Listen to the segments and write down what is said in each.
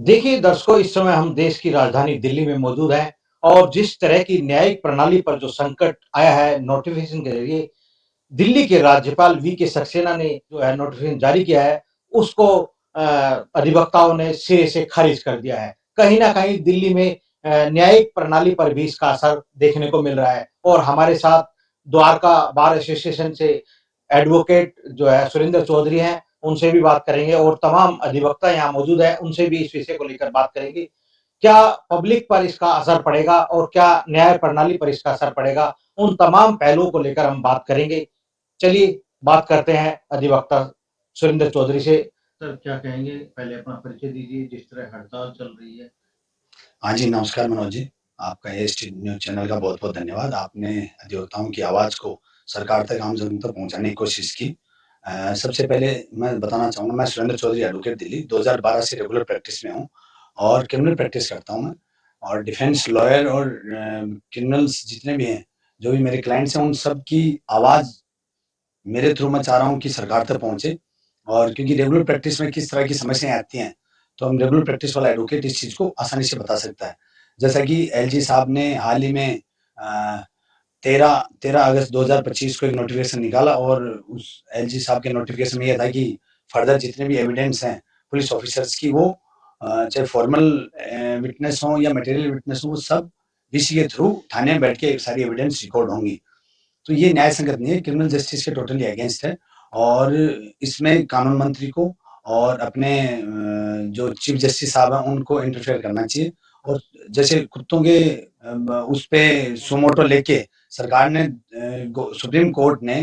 देखिए दर्शकों, इस समय हम देश की राजधानी दिल्ली में मौजूद हैं और जिस तरह की न्यायिक प्रणाली पर जो संकट आया है नोटिफ़िकेशन के ज़रिए, दिल्ली के राज्यपाल वी के सक्सेना ने जो है नोटिफ़िकेशन जारी किया है, उसको अधिवक्ताओं ने सिरे से खारिज कर दिया है। कहीं न कहीं दिल्ली में न्यायिक प्रणाली पर भी इसका असर देखने को मिल रहा है और हमारे साथ द्वारका बार एसोसिएशन से एडवोकेट जो है सुरेंद्र चौधरी हैं, उनसे भी बात करेंगे और तमाम अधिवक्ता यहाँ मौजूद हैं, उनसे भी इस विषय को लेकर बात करेंगे। क्या पब्लिक पर इसका असर पड़ेगा और क्या न्याय प्रणाली पर इसका असर पड़ेगा? उन तमाम पहलुओं को लेकर हम बात करेंगे। चलिए बात करते हैं अधिवक्ता सुरेंद्र चौधरी से। सर क्या कहेंगे? पहले अपना परिचय दीजिए, जिस तरह हड़ताल चल रही है। हाँ जी, नमस्कार मनोज जी। आपका एएसटी न्यूज़ चैनल का बहुत-बहुत धन्यवाद। आपने अधिवक्ताओं की आवाज़ को सरकार तक, आम जन तक पहुँचाने की कोशिश की। सबसे पहले मैं बताना चाहूँगा, मैं सुरेंद्र चौधरी एडवोकेट दिल्ली 2012 से रेगुलर प्रैक्टिस में हूँ और क्रिमिनल प्रैक्टिस करता हूँ मैं। और डिफेंस लॉयर और क्रिमिनल्स जितने भी हैं, जो भी मेरे क्लाइंट्स हैं, उन सब की आवाज़ मेरे थ्रू मैं चाह रहा हूँ कि सरकार तक पहुँचे। और क्योंकि रेगुलर प्रैक्टिस में किस तरह की समस्याएँ आती हैं, तो हम रेगुलर प्रैक्टिस वाला एडवोकेट इस चीज़ को आसानी से बता सकता है। जैसा कि एलजी साहब ने हाल ही में अ, 13 अगस्त 2025 को एक नोटिफ़िकेशन निकाला और उस एलजी साहब के नोटिफ़िकेशन में ये था कि फर्दर जितने भी एविडेंस हैं पुलिस ऑफिसर्स की, वो चाहे फॉर्मल विटनेस हों या मटेरियल विटनेस हों, वो सब वीसी के थ्रू थाने में बैठ के सारी एविडेंस रिकॉर्ड होंगी। तो ये न्याय संगत नहीं है, क्रिमिनल जस्टिस के टोटली अगेंस्ट है। और इसमें कानून मंत्री को और अपने जो चीफ जस्टिस साहब हैं, उनको इंटरफेयर करना चाहिए। और जैसे कुत्तों के उस पे सुमोटो लेके सरकार ने सुप्रीम कोर्ट ने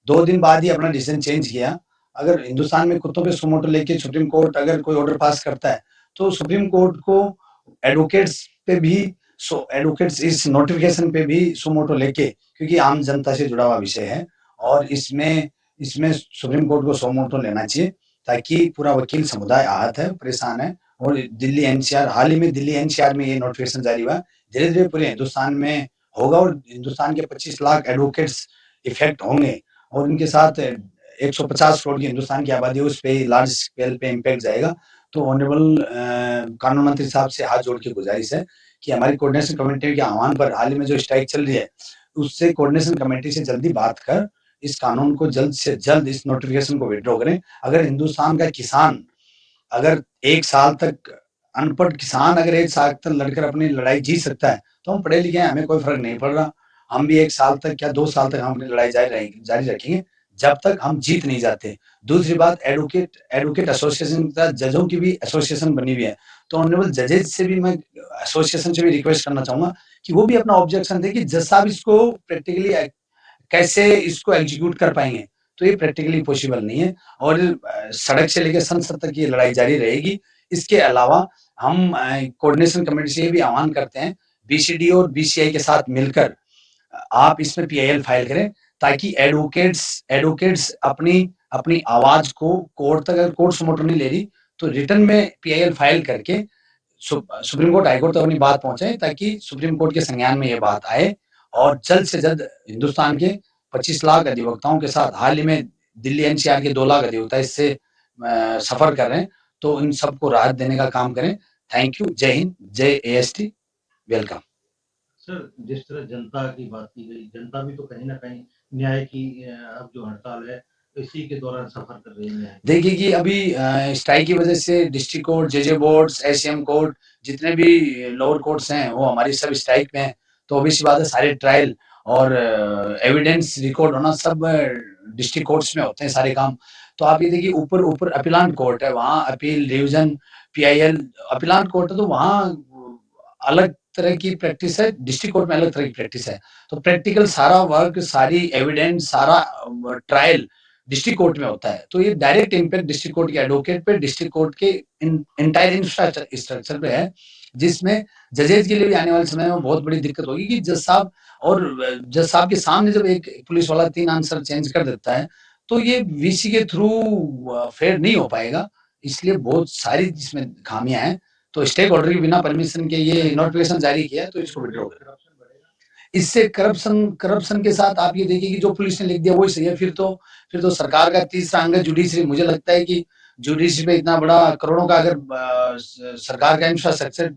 2 दिन बाद ही अपना डिसीजन चेंज किया। अगर हिंदुस्तान में कुत्तों पे सुमोटो लेके सुप्रीम कोर्ट अगर कोई ऑर्डर पास करता है, तो सुप्रीम कोर्ट को एडवोकेट्स पे भी एडवोकेट्स इस नोटिफिकेशन पे भी सुमोटो लेके, क्योंकि आम जनता से जुड़ा हुआ विषय है और इसमें इसमें सुप्रीम कोर्ट को सुमोटो लेना चाहिए, ताकि पूरा वकील समुदाय आहत है, परेशान है। और दिल्ली एनसीआर, हाल ही में दिल्ली एनसीआर में ये नोटिफिकेशन जारी हुआ, धीरे धीरे पूरे हिंदुस्तान में होगा और हिंदुस्तान के 25 लाख एडवोकेट्स इफेक्ट होंगे और उनके साथ 150 करोड़ की हिंदुस्तान की आबादी है, उस पे लार्ज स्केल पे इम्पैक्ट जाएगा। तो ऑनरेबल कानून मंत्री साहब से हाथ जोड़ के गुजारिश है कि हमारी कोऑर्डिनेशन कमेटी के आह्वान पर हाल ही में जो स्ट्राइक चल रही है, उससे कोऑर्डिनेशन कमेटी से जल्दी बात कर इस कानून को जल्द से जल्द, इस नोटिफिकेशन को विड्रॉ करें। अगर हिंदुस्तान का किसान अगर 1 साल तक, अनपढ़ किसान अगर 1 साल तक लड़कर अपनी लड़ाई जीत सकता है, तो हम पढ़े लिखे हैं, हमें कोई फ़र्क नहीं पड़ रहा। हम भी 1 साल तक क्या 2 साल तक हम अपनी लड़ाई जारी रखेंगे, जब तक हम जीत नहीं जाते। दूसरी बात, एडवोकेट एडवोकेट एसोसिएशन के साथ जजों की भी एसोसिएशन बनी हुई है। तो ऑनरेबल जजेस से भी मैं, एसोसिएशन से भी रिक्वेस्ट करना चाहूँगा कि वो भी अपना ऑब्जेक्शन दें कि जज साहब इसको प्रैक्टिकली कैसे इसको एग्जीक्यूट कर पाएँगे। तो ये प्रैक्टिकली पॉसिबल नहीं है और सड़क से लेके संसद तक ये लड़ाई जारी रहेगी। इसके अलावा हम कोऑर्डिनेशन कमेटी से ये भी आह्वान करते हैं, बीसीडी और बीसीआई के साथ मिलकर आप इसमें पीआईएल फाइल करें, ताकि एडवोकेट्स एडवोकेट्स अपनी अपनी आवाज़ को कोर्ट तक, अगर कोर्ट सुमोटो नहीं ले रही, तो रिटर्न में पीआईएल फाइल करके सुप्रीम कोर्ट, हाई कोर्ट तक अपनी बात पहुँचाएँ, ताकि सुप्रीम कोर्ट के संज्ञान में ये बात आए और जल्द से जल्द हिंदुस्तान के 25 लाख अधिवक्ताओं के साथ, हाल ही में दिल्ली एनसीआर के 2 लाख अधिवक्ता इससे सफ़र कर रहे हैं, तो इन सबको राहत देने का काम करें। Thank you. जय हिंद, जय एएसटी, वेलकम। सर, जिस तरह जनता की बात की गई, जनता भी तो कहीं न कहीं न्याय की अब जो हड़ताल है, इसी के दौरान सफ़र कर रही है। देखिए कि अभी स्ट्राइक की वजह से district court, JJ boards, SCM court, जितने भी लोअर कोर्ट्स हैं, वो हमारी सब स्ट्राइक में हैं। तो ऑब्वियस सी बात है, सारे ट्रायल और एविडेंस रिकॉर्ड होना सब डिस्ट्रिक्ट कोर्ट्स में होते हैं सारे काम। तो आप ये देखिए, ऊपर ऊपर अपीलांट कोर्ट है, वहाँ appeal, revision, PIL, appellant court है, तो वहाँ अलग तरह की प्रैक्टिस है, डिस्ट्रिक्ट कोर्ट में अलग तरह की प्रैक्टिस है। तो प्रैक्टिकल सारा वर्क, सारी एविडेंस, सारा ट्रायल डिस्ट्रिक्ट कोर्ट में होता है। तो ये डायरेक्ट इम्पैक्ट डिस्ट्रिक्ट कोर्ट के एडवोकेट पे, डिस्ट्रिक्ट कोर्ट के एंटायर इंफ्रास्ट्रक्चर पे है, जिसमें जजेज के लिए भी आने वाले समय में बहुत बड़ी दिक्कत होगी कि जज साहब, और जज साहब के सामने जब एक पुलिस वाला 3 आंसर चेंज कर देता है, तो ये वीसी के थ्रू फेयर नहीं हो पाएगा। इसलिए बहुत सारी इसमें खामियां हैं। तो स्टेक ऑर्डर के बिना परमिशन के ये नोटिफिकेशन जारी किया है, तो इसको विड्रॉ करें। इससे करप्शन करप्शन के साथ आप ये देखिए कि जो पुलिस ने लिख दिया वही सही है। फिर तो सरकार का तीसरा अंग है जुडिशरी। मुझे लगता है कि जुडिशरी पे इतना बड़ा करोड़ों का अगर सरकार का इंफ्रास्ट्रक्चर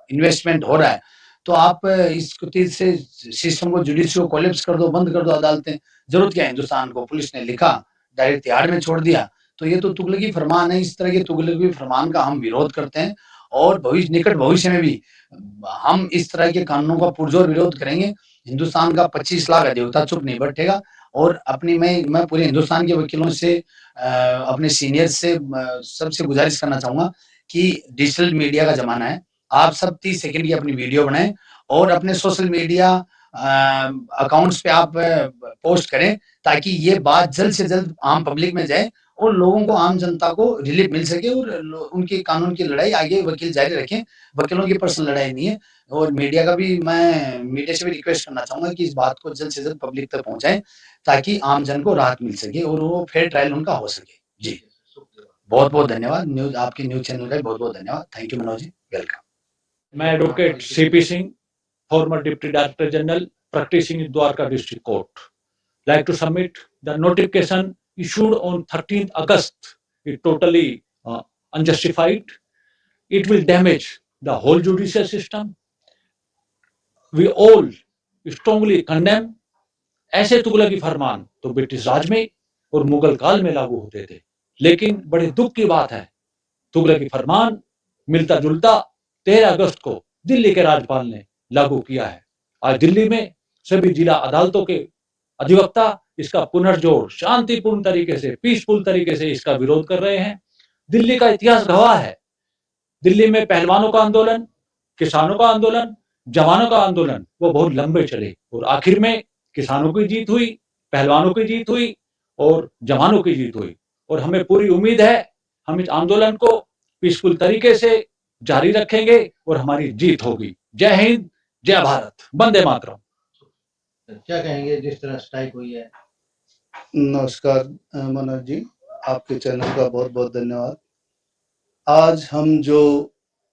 इन्वेस्टमेंट हो रहा है, तो आप इसको तेज से सिस्टम को, जुडिशरी को कोलैप्स कर दो, बंद कर दो अदालतें। जरूरत क्या है हिंदुस्तान को? पुलिस ने लिखा, डायरेक्ट तिहाड़ में छोड़ दिया। तो ये तो तुगलकी फरमान है। इस तरह के तुगलकी फरमान का हम विरोध करते हैं और निकट भविष्य में भी हम इस तरह के कानूनों का पुरजोर विरोध करेंगे। हिंदुस्तान का 25 लाख अधिवक्ता चुप नहीं बैठेगा। और अपनी मैं पूरे हिंदुस्तान के वकीलों से, अपने सीनियर्स से, सबसे गुजारिश करना चाहूंगा कि डिजिटल मीडिया का जमाना है। आप सब 30 सेकंड की अपनी वीडियो बनाएं और अपने सोशल मीडिया अकाउंट्स पे आप पोस्ट करें, ताकि ये बात जल्द से जल्द आम पब्लिक में जाए और लोगों को, आम जनता को रिलीफ मिल सके और उनकी कानून की लड़ाई आगे वकील जारी रखें। वकीलों की पर्सनल लड़ाई नहीं है। और मीडिया का भी, मैं मीडिया से भी रिक्वेस्ट करना चाहूंगा कि इस बात को जल्द से जल्द पब्लिक तक पहुंचाएं, ताकि आम जन को राहत मिल सके और वो फेयर ट्रायल उनका हो सके। जी, बहुत बहुत धन्यवाद। न्यूज, आपके न्यूज चैनल का बहुत बहुत धन्यवाद। Thank you Manoj ji, welcome. मैं advocate CP Singh, former Deputy Director General, practicing in Dwarka District Court, like to submit the notification issued on 13th August is totally unjustified. It will damage the whole judicial system. We all strongly condemn. ऐसे तुगलकी फरमान तो British राज में और मुगल काल में लागू होते थे, लेकिन बड़े दुख की बात है, तुगलकी फरमान मिलता जुलता 13 अगस्त को दिल्ली के राज्यपाल ने लागू किया है। आज दिल्ली में सभी जिला अदालतों के अधिवक्ता इसका पुनर्जोड़ शांतिपूर्ण तरीके से, पीसफुल तरीके से इसका विरोध कर रहे हैं। दिल्ली का इतिहास गवाह है, दिल्ली में पहलवानों का आंदोलन, किसानों का आंदोलन, जवानों का आंदोलन, वो बहुत लंबे चले और आखिर में किसानों की जीत हुई, पहलवानों की जीत हुई और जवानों की जीत हुई। और हमें पूरी उम्मीद है हम इस आंदोलन को पीसफुल तरीके से जारी रखेंगे और हमारी जीत होगी। जय हिंद, जय भारत, वंदे मातरम। क्या कहेंगे जिस तरह स्ट्राइक हुई है? नमस्कार मनोज जी, आपके चैनल का बहुत बहुत धन्यवाद। आज हम जो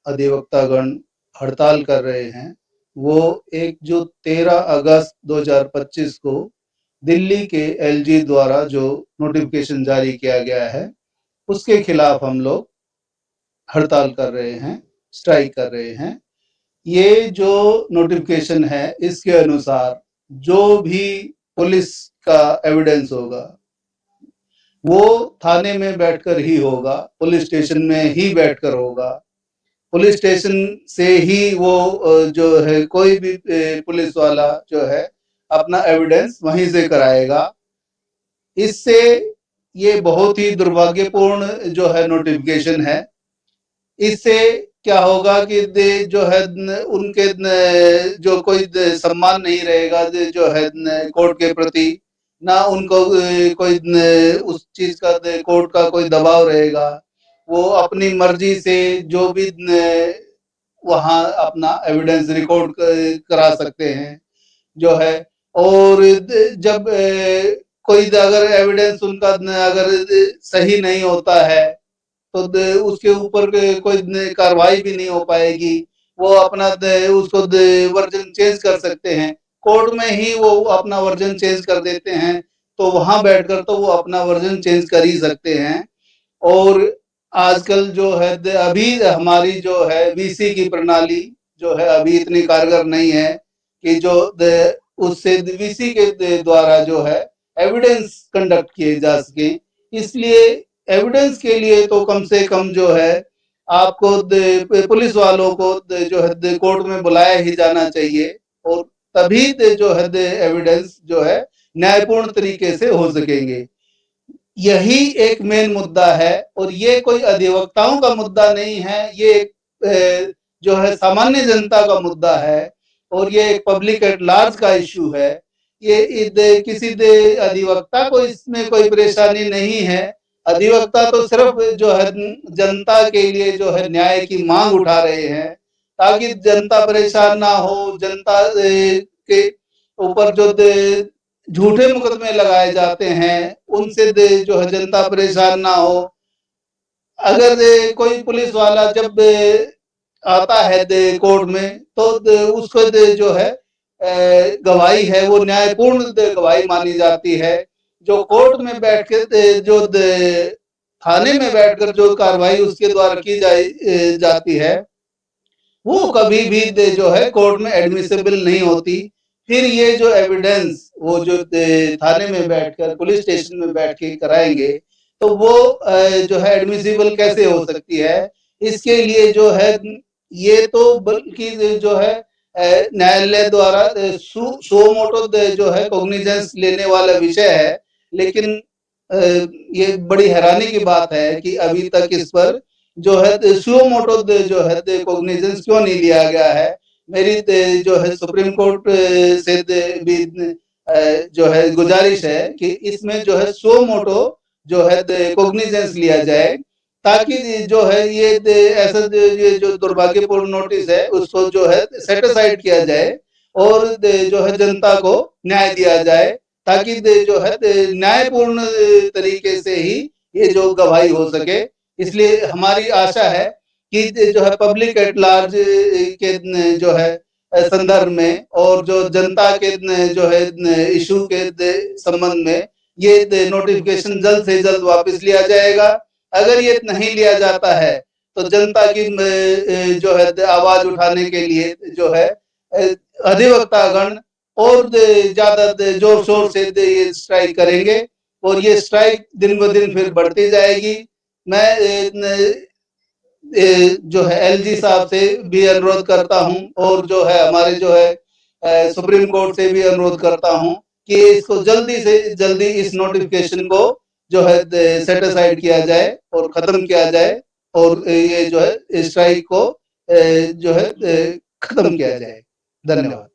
अधिवक्तागण हड़ताल कर रहे हैं, वो एक जो 13 अगस्त 2025 को दिल्ली के एलजी द्वारा जो नोटिफिकेशन जारी किया गया है, उसके खिलाफ हम लोग हड़ताल कर रहे हैं, स्ट्राइक कर रहे हैं। ये जो नोटिफिकेशन है, इसके अनुसार जो भी पुलिस का एविडेंस होगा वो थाने में बैठकर ही होगा, पुलिस स्टेशन में ही बैठकर होगा। पुलिस स्टेशन से ही वो जो है, कोई भी पुलिस वाला जो है अपना एविडेंस वहीं से कराएगा। इससे ये बहुत ही दुर्भाग्यपूर्ण जो है नोटिफिकेशन है। इससे क्या होगा कि जो है उनके जो कोई सम्मान नहीं रहेगा जो है कोर्ट के प्रति, ना उनको कोई उस चीज का कोर्ट का कोई दबाव रहेगा। वो अपनी मर्जी से जो भी वहां अपना एविडेंस रिकॉर्ड करा सकते हैं जो है। और जब कोई अगर एविडेंस उनका अगर सही नहीं होता है तो उसके ऊपर कोई कार्रवाई भी नहीं हो पाएगी। वो अपना उसको वर्जन चेंज कर सकते हैं, कोर्ट में ही वो अपना वर्जन चेंज कर देते हैं, तो वहां बैठकर तो वो अपना वर्जन चेंज कर ही सकते हैं। और आजकल जो है अभी हमारी जो है वीसी की प्रणाली जो है अभी इतनी कारगर नहीं है कि जो उससे वीसी के द्वारा जो है एविडेंस कंडक्ट किए जा सके। इसलिए एविडेंस के लिए तो कम से कम जो है आपको पुलिस वालों को जो है कोर्ट में बुलाया ही जाना चाहिए, और तभी जो है एविडेंस जो है न्यायपूर्ण तरीके से हो सकेंगे। यही एक मेन मुद्दा है, और ये कोई अधिवक्ताओं का मुद्दा नहीं है, ये जो है सामान्य जनता का मुद्दा है, और ये एक पब्लिक एट लार्ज का इश्यू है। ये किसी अधिवक्ता को इसमें कोई परेशानी नहीं है। अधिवक्ता तो सिर्फ जो है जनता के लिए जो है न्याय की मांग उठा रहे हैं, ताकि जनता परेशान ना हो। जनता के ऊपर जो झूठे मुकदमे लगाए जाते हैं उनसे जो है जनता परेशान ना हो। अगर कोई पुलिस वाला जब आता है कोर्ट में तो उसको जो है गवाही है वो न्यायपूर्ण गवाही मानी जाती है। जो कोर्ट में बैठ के जो थाने में बैठकर जो कार्रवाई उसके द्वारा की जाती है वो कभी भी जो है कोर्ट में एडमिसिबल नहीं होती। फिर ये जो एविडेंस वो जो थाने में बैठकर पुलिस स्टेशन में बैठ के कराएंगे तो वो जो है एडमिसिबल कैसे हो सकती है। इसके लिए जो है ये तो बल्कि जो है न्यायालय द्वारा सो मोटो जो है कॉग्निजेंस लेने वाला विषय है। लेकिन ये बड़ी हैरानी की बात है कि अभी तक इस पर जो है सुओ मोटो जो है कॉग्निजेंस क्यों नहीं लिया गया है। मेरी जो है सुप्रीम कोर्ट से भी जो है गुजारिश है कि इसमें जो है सुओ मोटो जो है कॉग्निजेंस लिया जाए ताकि जो है ये ऐसा ये जो दुर्भाग्यपूर्ण नोटिस है उसको जो है सेटिसाइड किया जाए और जो है जनता को न्याय दिया जाए ताकि जो है न्यायपूर्ण तरीके से ही ये जो गवाही हो सके। इसलिए हमारी आशा है कि जो है पब्लिक एट लार्ज के जो है संदर्भ में और जो जनता के जो है इशू के संबंध में ये नोटिफिकेशन जल्द से जल्द वापस लिया जाएगा। अगर ये नहीं लिया जाता है तो जनता की जो है आवाज उठाने के लिए जो है अधिवक्तागण और ज्यादा जोर शोर से ये स्ट्राइक करेंगे और ये स्ट्राइक दिन ब दिन फिर बढ़ती जाएगी। मैं जो है एलजी साहब से भी अनुरोध करता हूं और जो है हमारे जो है सुप्रीम कोर्ट से भी अनुरोध करता हूं कि इसको जल्दी से जल्दी इस नोटिफिकेशन को जो है सेटिसाइड किया जाए और खत्म किया जाए और ये जो है स्ट्राइक को जो है खत्म किया जाए। धन्यवाद।